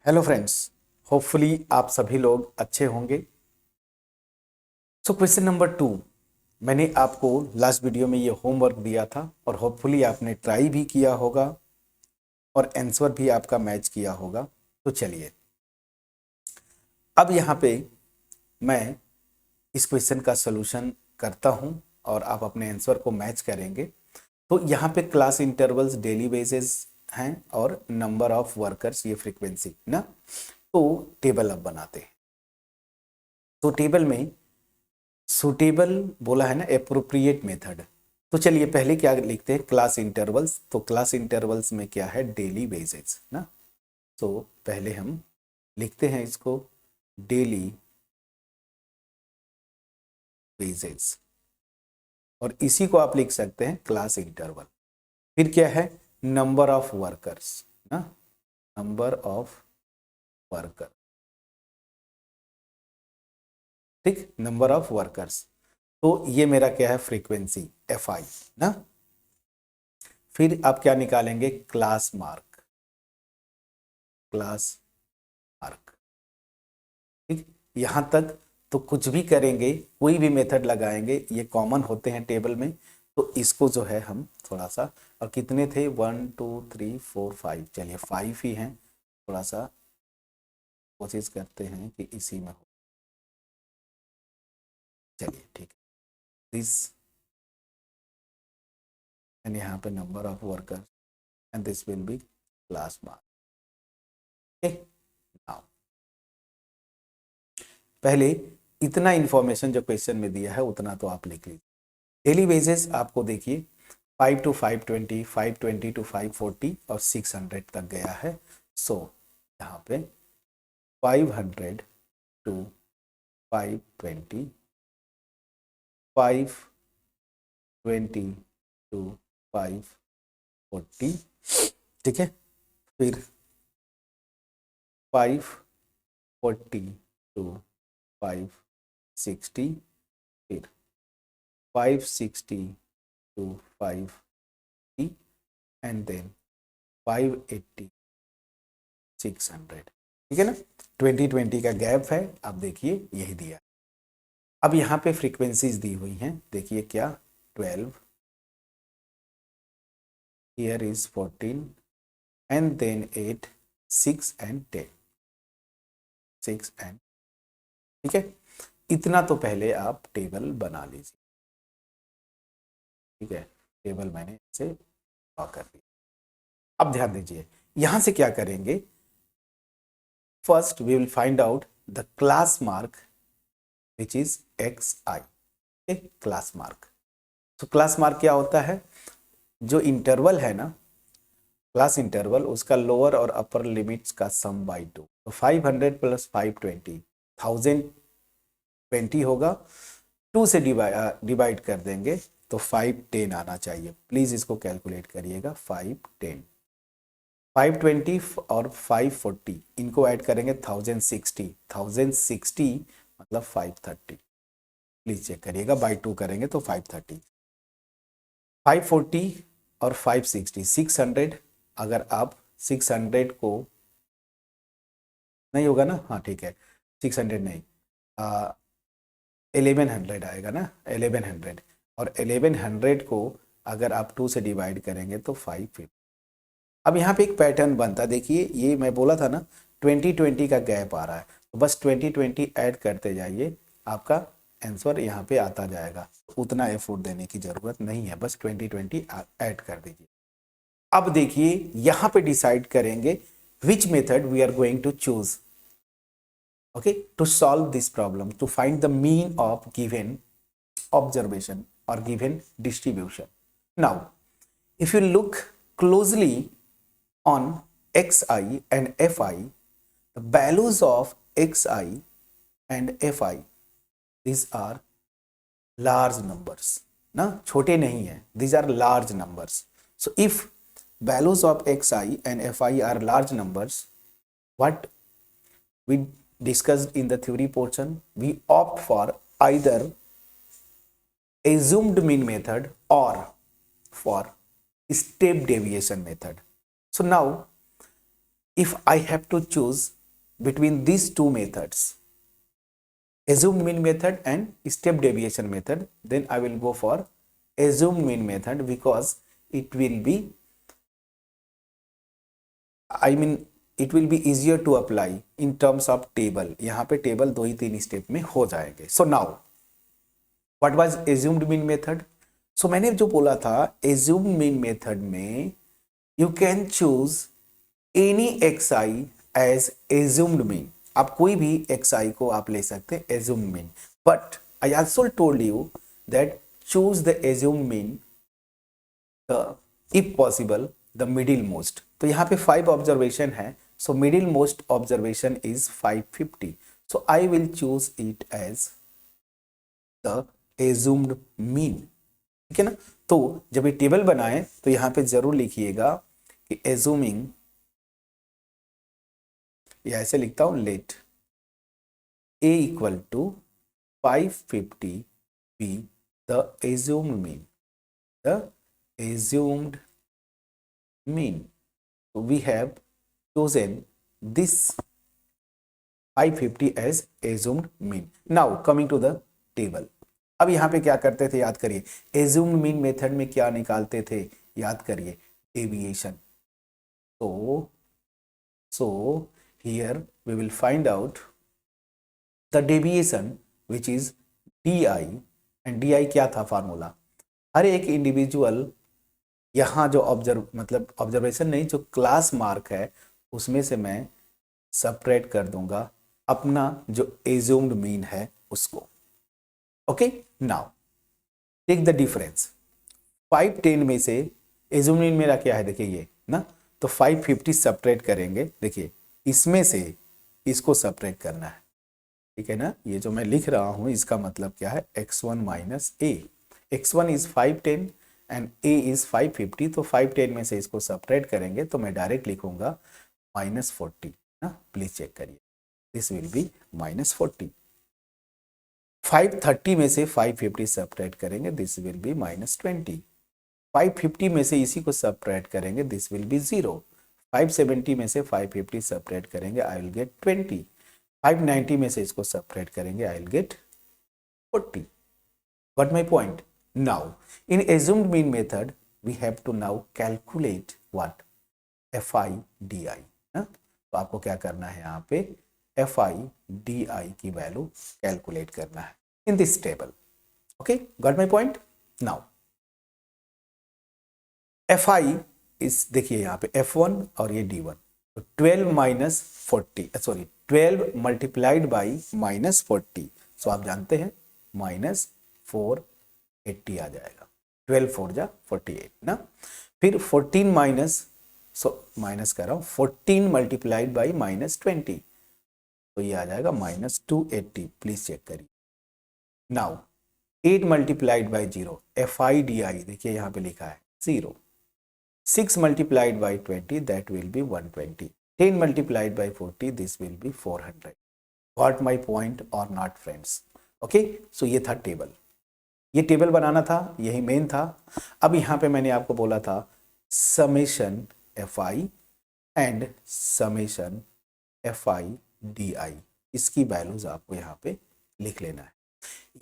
Hello friends, hopefully आप सभी लोग अच्छे होंगे। सो क्वेश्चन नंबर 2, मैंने आपको लास्ट वीडियो में ये होमवर्क दिया था और होपफुली आपने ट्राई भी किया होगा और आंसर भी आपका मैच किया होगा। तो चलिए अब यहाँ पे मैं इस क्वेश्चन का सलूशन करता हूँ और आप अपने आंसर को मैच करेंगे। तो यहाँ पे क्लास इंटरवल्स डेली बेसिस हैं और नंबर ऑफ वर्कर्स ये फ्रीक्वेंसी ना। तो टेबल अब बनाते हैं। तो टेबल में सुटेबल बोला है ना, एप्रोप्रिएट मेथड। तो चलिए पहले क्या लिखते हैं, क्लास इंटरवल्स। तो क्लास इंटरवल्स में क्या है, डेली बेसिस ना। तो पहले हम लिखते हैं इसको डेली बेसिस और इसी को आप लिख सकते हैं क्लास इंटरवल। फिर क्या है, नंबर ऑफ वर्कर्स ना, नंबर ऑफ वर्कर, ठीक, नंबर ऑफ वर्कर्स। तो ये मेरा क्या है, फ्रीक्वेंसी एफ आई ना। फिर आप क्या निकालेंगे, क्लास मार्क, क्लास मार्क, ठीक। यहां तक तो कुछ भी करेंगे, कोई भी मेथड लगाएंगे, ये कॉमन होते हैं टेबल में। तो इसको जो है हम थोड़ा सा, और कितने थे, 1 2 3 4 5, चलिए 5 ही हैं। थोड़ा सा कोशिश करते हैं कि इसी में हो, चलिए ठीक है। दिस एंड यहाँ पे number of worker and this will be class mark. Now पहले इतना इंफॉर्मेशन जो क्वेश्चन में दिया है उतना तो आप लिख लीजिए। डेली बेसिस आपको देखिए 5 to 520, 520 to 540 और 600 तक गया है। सो यहाँ पे 500 to 520, 520 to 540, ठीक है। फिर 540 to 560, फिर 560 to 580 एंड देन 580, 600, ठीक है ना। 2020 का गैप है, आप देखिए यही दिया। अब यहाँ पे फ्रीक्वेंसीज दी हुई हैं, देखिए क्या, 12, here is 14 and then 8, 6 and 10, 6 and, ठीक है। इतना तो पहले आप टेबल बना लीजिए, ठीक है। टेबल मैंने इसे ड्रॉ कर दिया। अब ध्यान दीजिए, यहां से क्या करेंगे, first we will find out the class mark which is x i, class mark. तो क्लास मार्क क्या होता है, जो इंटरवल है ना, क्लास इंटरवल, उसका लोअर और अपर लिमिट्स का सम बाई 2। तो 500 प्लस 520, 1020 होगा। 2 से डिवाइड कर देंगे तो 510 आना चाहिए। प्लीज इसको कैलकुलेट करिएगा, 510, 520 और 540 इनको ऐड करेंगे 1060, 1060 मतलब 530। प्लीज चेक करिएगा, बाई 2 करेंगे तो 530, 540 और 560, 600। अगर आप 600 को, नहीं होगा ना, हाँ ठीक है, 600 नहीं, 1100 आएगा ना, 1100। और 1100 को अगर आप 2 से डिवाइड करेंगे तो 550। अब यहाँ पे एक पैटर्न बनता है, देखिए ये मैं बोला था ना, 2020 का गैप आ रहा है, तो बस 2020 ऐड करते जाइए, आपका आंसर यहाँ पे आता जाएगा। उतना एफर्ट देने की जरूरत नहीं है, बस 2020 ऐड कर दीजिए। अब देखिए यहाँ पे डिसाइड करेंगे which method we are going to choose, okay, to solve this problem, to find the mean of given observation or given distribution. Now if you look closely on xi and fi, the values of xi and fi, these are large numbers ना, छोटे नहीं है, these are large numbers. So if values of xi and fi are large numbers, what we discussed in the theory portion, we opt for either assumed mean method or for step deviation method. So now if I have to choose between these two methods, assumed mean method and step deviation method, then I will go for assumed mean method because it will be, I mean, it will be easier to apply in terms of table. यहाँ पे table 2 ही 3 step में हो जाएंगे. So now what was assumed mean method? So मैंने जो बोला था assumed mean method में you can choose any xi as assumed mean. आप कोई भी xi को आप ले सकते हैं assumed mean. But I also told you that choose the assumed mean, if possible the middle most. तो यहाँ पे 5 ऑब्जर्वेशन है, so middle most observation is 550. So I will choose it as the assumed mean. ठीक है ना. तो जब ये टेबल बनाए तो यहाँ पे जरूर लिखिएगा कि assuming, या ऐसे लिखता हूं let a equal to 550 be the assumed mean. The assumed mean. So we have chosen this 550 as assumed mean. Now coming to the table. अब यहाँ पे क्या करते थे याद करिए. assumed mean मेथड में क्या निकालते थे याद करिए, deviation. So here we will find out the deviation which is di, and di क्या था फार्मूला. हर एक इंडिविजुअल यहाँ जो ऑब्जर्वेशन नहीं, जो क्लास मार्क है उसमें से मैं सबट्रैक्ट कर दूंगा अपना जो एज्यूम्ड मीन है उसको. Okay, now take the difference. 510 में से एज्यूम्ड मीन मेरा क्या है देखिए ये ना, तो 550 सबट्रैक्ट करेंगे. देखिए इसमें से इसको सबट्रैक्ट करना है, ठीक है ना. ये जो मैं लिख रहा हूं इसका मतलब क्या है, x1 minus A. x1 is 510 and a is 550. तो 510 में से इसको सबट्रैक्ट करेंगे तो मैं डायरेक्ट लिखूंगा -40 ना. प्लीज चेक करिए, दिस विल बी -40. 530 में से 550 सबट्रैक्ट करेंगे, दिस विल बी -20. 550 में से इसी को सबट्रैक्ट करेंगे, दिस विल बी 0. 570 में से 550 सबट्रैक्ट करेंगे, आई विल गेट 20. 590 में से इसको सबट्रैक्ट करेंगे, I will get 40. Got my point? Now, in assumed mean method, we have to now calculate what? Fi di. तो आपको क्या करना है यहाँ पे, Fi di की वैल्यू कैलकुलेट करना है in this table. Okay, got my point? Now, Fi is देखिए यहाँ पे F1 और ये D1. तो 12 माइनस 40, सॉरी 12 मल्टीप्लाइड बाई -40. सो आप जानते हैं -480 आ जाएगा. 12 4 जा 48 ना. फिर 14 माइनस, माइनस कर रहा हूँ, 14 मल्टीप्लाइड बाई -20, तो ये आ जाएगा -280. प्लीज चेक करिए. Now 8 multiplied by 0, Fi di देखिए यहाँ पे लिखा है 0. 6 multiplied by 20, that will be 120. 10 multiplied by 40, this will be 400. Got my point or not, friends? Okay, so ये था टेबल. ये टेबल बनाना था, यही मेन था. अब यहाँ पे मैंने आपको बोला था summation Fi and summation Fi di, इसकी वैल्यूज आपको यहाँ पे लिख लेना है.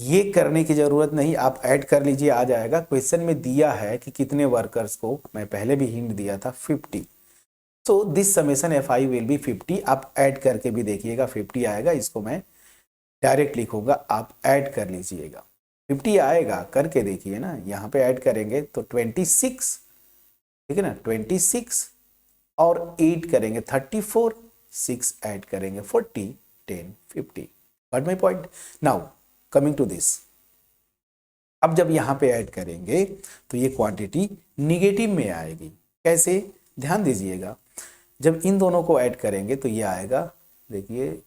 ये करने की जरूरत नहीं, आप ऐड कर लीजिए, आ जाएगा. क्वेश्चन में दिया है कि कितने वर्कर्स को, मैं पहले भी हिंट दिया था 50. So this summation Fi will be 50. आप ऐड करके भी देखिएगा 50 आएगा. इसको मैं डायरेक्ट लिखूंगा, आप ऐड कर लीजिएगा. 50 आएगा, करके देखिए ना. यहाँ पे ऐड करेंगे तो 26, ठीक है ना, 26 और 8 करेंगे 34, 6 ऐड करेंगे 40, 10, 50. Got my point? Now coming to this. अब जब यहाँ पे ऐड करेंगे तो ये क्वांटिटी निगेटिव में आएगी. कैसे, ध्यान दीजिएगा. जब इन दोनों को ऐड करेंगे तो ये आएगा, देखिए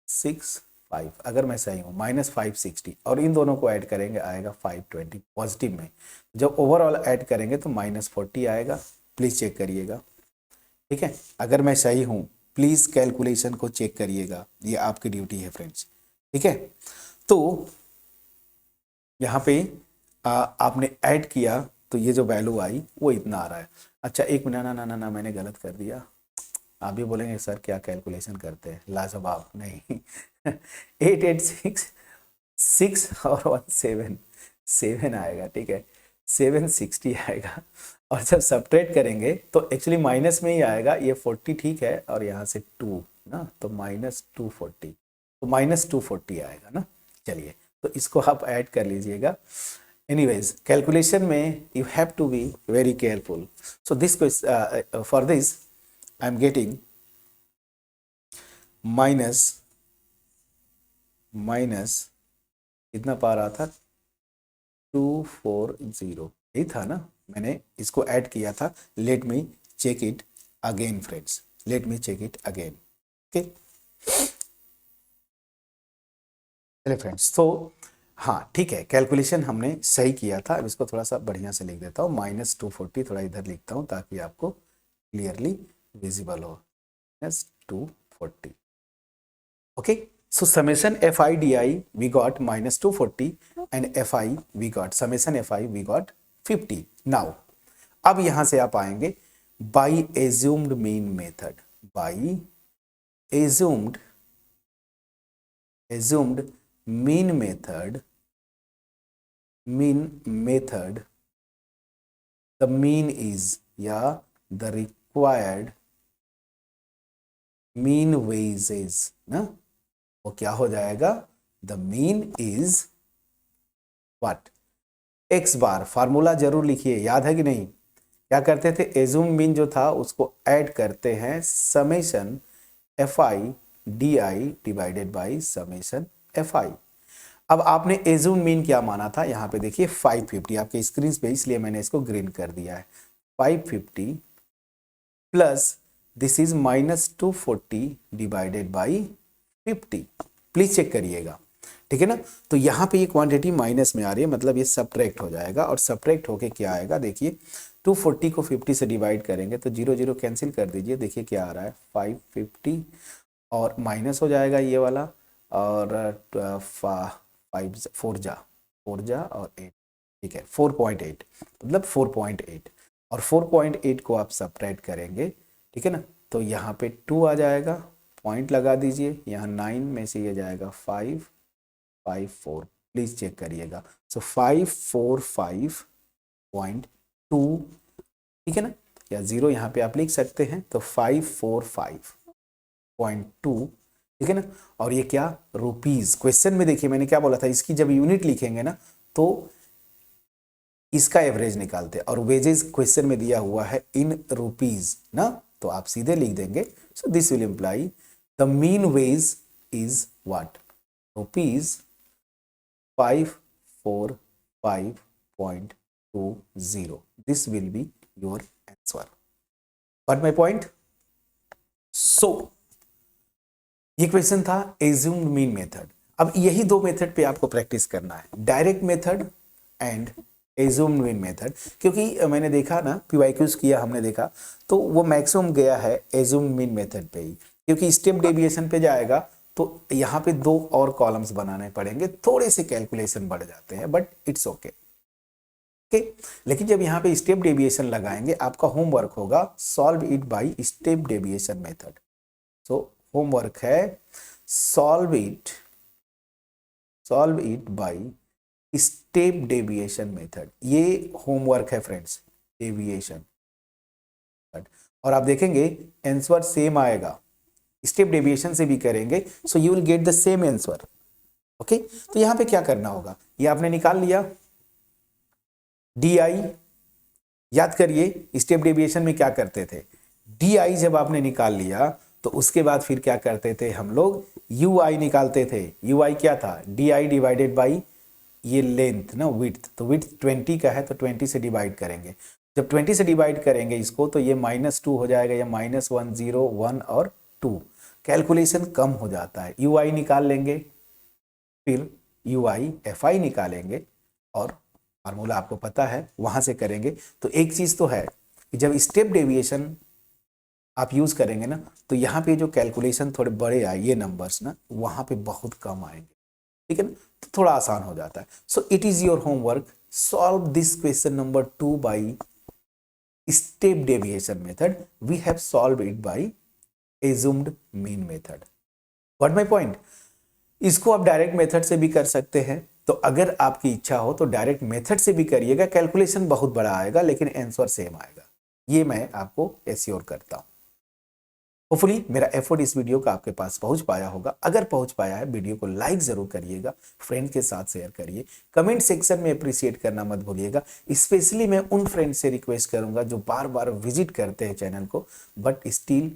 6 5, अगर मैं सही हूँ -560, और इन दोनों को ऐड करेंगे आएगा 520 पॉजिटिव में. जब ओवरऑल ऐड करेंगे तो -40 आएगा. प्लीज चेक करिएगा, ठीक है. अगर मैं सही हूँ प्लीज कैलकुलेशन को चेक करिएगा, ये आपकी ड्यूटी है फ्रेंड्स, ठीक है. तो यहाँ पे आपने ऐड किया तो ये जो वैल्यू आई वो इतना आ रहा है. अच्छा एक मिनट, ना मैंने गलत कर दिया. आप भी बोलेंगे सर क्या कैलकुलेशन करते हैं, लाजवाब नहीं। 886 6 और 1 7 7 आएगा, ठीक है, 760 आएगा। और जब सब्ट्रैक्ट करेंगे तो एक्चुअली माइनस में ही आएगा, ये 40 ठीक है, और यहाँ से 2 ना, तो -240, तो -240 आएगा ना। चलिए, तो इसको आप ऐड कर लीजिएगा। एनीवेज, कैलकुलेशन में you have to be very careful. So this for this I am getting minus कितना पा रहा था, 240, यही था ना, मैंने इसको ऐड किया था। Let me check it again friends, let me check it again. Okay, चलिए फ्रेंड्स, तो हाँ ठीक है, कैलकुलेशन हमने सही किया था। अब इसको थोड़ा सा बढ़िया से लिख देता हूँ, -240 थोड़ा इधर लिखता हूँ ताकि आपको क्लियरली विजिबल हो, -240। Okay, so summation FIDI we got -240 and FI we got summation FI we got 50. Now अब यहां से आप आएंगे by assumed mean method, by assumed mean method the mean is या the required mean wages ना, वो क्या हो जाएगा, the mean is what, x bar. Formula जरूर लिखिए, याद है कि नहीं, क्या करते थे, एज्यूम मीन जो था उसको ऐड करते हैं summation FI DI divided by summation FI। अब आपने एज्यूम मीन क्या माना था, यहाँ पे देखिए 550 आपके स्क्रीन पे, इसलिए मैंने इसको ग्रीन कर दिया है। 550 plus this is -240 divided by 50, please check करिएगा, ठीक है ना। तो यहाँ पे ये क्वांटिटी माइनस में आ रही है, मतलब ये सब्ट्रैक्ट हो जाएगा, और सब्ट्रैक्ट होके क्या आएगा, देखिए 240 को 50 से डिवाइड करेंगे तो 0 0 कैंसिल कर दीजिए, देखिए क्या आ रहा है, 550 और माइनस हो जाएगा ये वाला, और 4 जा और 8, ठीक है, 4.8, मतलब 4.8, और 4.8 को आप सब्ट्रैक्ट करेंगे, ठीक है ना, तो यहाँ पे 2 आ जाएगा, पॉइंट लगा दीजिए, यहाँ 9 में से ये जाएगा 554, प्लीज चेक करिएगा। सो 545.2, ठीक है ना, या 0 यहाँ पे आप लिख सकते हैं, तो 545.2, ठीक है ना। और ये क्या, रुपीज, क्वेश्चन में देखिए मैंने क्या बोला था, इसकी जब यूनिट लिखेंगे ना तो इसका एवरेज निकालते, और वेजेस क्वेश्चन में दिया हुआ है इन रुपीज ना, तो आप सीधे लिख देंगे। So this will imply the mean wage is what, rupees 545.20. This will be your answer. Got my point? So ये क्वेश्चन था assumed mean method। अब यही दो मेथड पे आपको प्रैक्टिस करना है, direct method and assumed mean method, क्योंकि मैंने देखा ना PYQs किया हमने देखा, तो वो मैक्सिमम गया है assumed mean मेथड पे ही, क्योंकि स्टेप डेविएशन पे जाएगा तो यहाँ पे 2 और कॉलम्स बनाने पड़ेंगे, थोड़े से कैलकुलेशन बढ़ जाते हैं, बट इट्स ओके। लेकिन जब यहाँ पे स्टेप डेविएशन लगाएंगे, आपका होमवर्क होगा solve it by step deviation method. So homework है solve it by step deviation method, ये होमवर्क है फ्रेंड्स, डेविएशन। और आप देखेंगे आंसर सेम आएगा, स्टेप डेविएशन से भी करेंगे, so you will get the same answer. Okay, तो यहां पे क्या करना होगा, ये आपने निकाल लिया DI, याद करिए स्टेप डेविएशन में क्या करते थे, DI जब आपने निकाल लिया तो उसके बाद फिर क्या करते थे हम लोग, UI निकालते थे। UI क्या था, DI डिवाइडेड बाई ये लेंथ ना, विड्थ, तो विड्थ 20 का है तो 20 से डिवाइड करेंगे, जब 20 से डिवाइड करेंगे इसको तो ये -2 हो जाएगा, या -1 0 1 और 2, कैलकुलेशन कम हो जाता है। UI निकाल लेंगे, फिर UI FI निकालेंगे, और फार्मूला आपको पता है वहां से करेंगे। तो एक चीज तो है कि जब स्टेप डेविएशन आप यूज करेंगे ना, तो यहाँ पे जो कैलकुलेशन थोड़े बड़े आए, ये नंबर्स ना वहां पे बहुत कम आएंगे, ठीक है ना, तो थोड़ा आसान हो जाता है। So it is your homework, solve this question number 2 by step deviation method. We have solve it by assumed mean method. What my point? इसको आप डायरेक्ट मेथड से भी कर सकते हैं, तो अगर आपकी इच्छा हो तो डायरेक्ट मेथड से भी करिएगा, कैलकुलेशन बहुत बड़ा आएगा लेकिन आंसर सेम आएगा, ये मैं आपको एश्योर करता हूं। होपफुली मेरा एफर्ट इस वीडियो का आपके पास पहुंच पाया होगा। अगर पहुंच पाया है, वीडियो को लाइक जरूर करिएगा, फ्रेंड के साथ शेयर करिए, कमेंट सेक्शन में अप्रिशिएट करना मत भूलिएगा। स्पेशली मैं उन फ्रेंड से रिक्वेस्ट करूंगा जो बार बार विजिट करते हैं चैनल को but still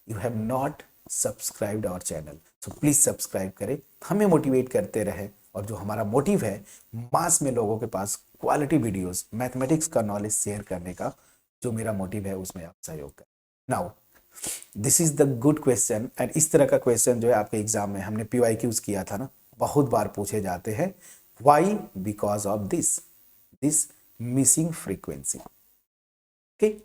you have not subscribed our channel, so please subscribe करें, हमें मोटिवेट करते रहे। और जो हमारा मोटिव है मास में लोगों के पास क्वालिटी वीडियोस मैथमेटिक्स का नॉलेज शेयर करने का, जो मेरा मोटिव है उसमें आप सहयोग करें। Now this is the good question, and इस तरह का क्वेश्चन जो है आपके एग्जाम में हमने PYQs किया था ना, बहुत बार पूछे जाते हैं। Why? Because of this missing frequency. ठीक,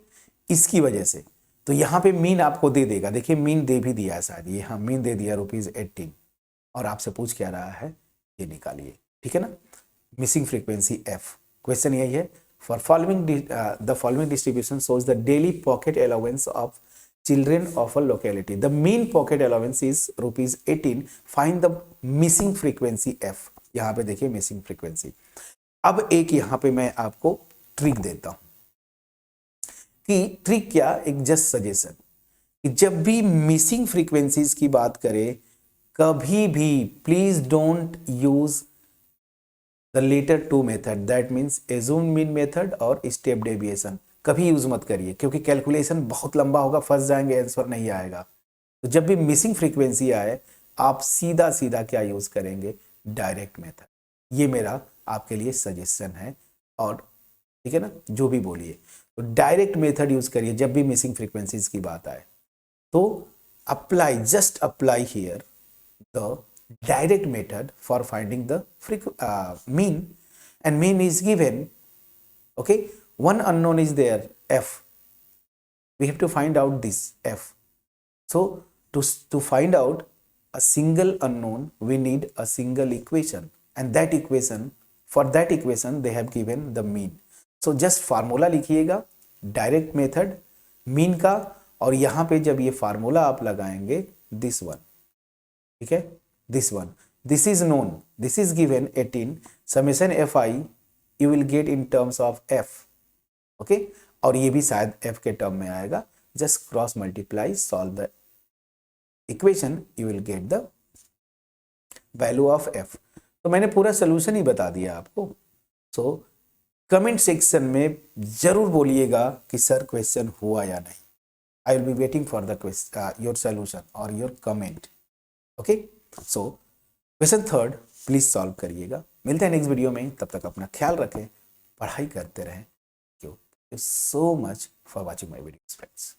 इसकी वजह से। तो यहां पे मीन आपको दे देगा, देखिए मीन दे भी दिया है शायद, ये हाँ मीन दे दिया ₹18, और आपसे पूछ क्या रहा है ये निकालिए, ठीक है ना। मिसिंग फ्रीक्वेंसी एफ, क्वेश्चन यही है। For following the following distribution shows the daily pocket allowance of children of a locality. The mean pocket allowance is ₹18. Find the missing frequency f. यहां पे देखिए मिसिंग फ्रीक्वेंसी। अब एक यहां पे मैं आपको ट्रिक देता हूं कि ट्रिक क्या, एक जस्ट सजेशन कि जब भी मिसिंग फ्रीक्वेंसीज की बात करें कभी भी please don't use the latter two method, that means assume mean method और स्टेप डेविएशन, कभी यूज मत करिए क्योंकि कैलकुलेशन बहुत लंबा होगा, फंस जाएंगे, आंसर नहीं आएगा। तो जब भी मिसिंग फ्रीक्वेंसी आए आप सीधा सीधा क्या यूज करेंगे, डायरेक्ट मेथड। ये मेरा आपके लिए सजेशन है, और ठीक है ना, जो भी बोलिए तो डायरेक्ट मेथड यूज करिए जब भी मिसिंग फ्रीक्वेंसीज की बात आए। तो apply, just apply here the direct method for finding the mean, and mean is given, okay, one unknown is there f, we have to find out this f. So to find out a single unknown we need a single equation, and that equation, for that equation they have given the mean. So just formula लिखिएगा direct method mean का, और यहां पे जब ये formula आप लगाएंगे this one, ठीक है, this one, this is known, this is given 18 summation fi you will get in terms of f, okay, और ये भी शायद f के टर्म में आएगा, just cross multiply, solve the equation, you will get the value of f। तो मैंने पूरा सोल्यूशन ही बता दिया आपको। सो कमेंट सेक्शन में जरूर बोलिएगा कि सर क्वेश्चन हुआ या नहीं। I will be waiting for the question, your solution और your comment, okay. So question third please solve करिएगा। मिलते हैं नेक्स्ट वीडियो में, तब तक अपना ख्याल रखें, पढ़ाई करते रहें। Thank you so much for watching my videos friends.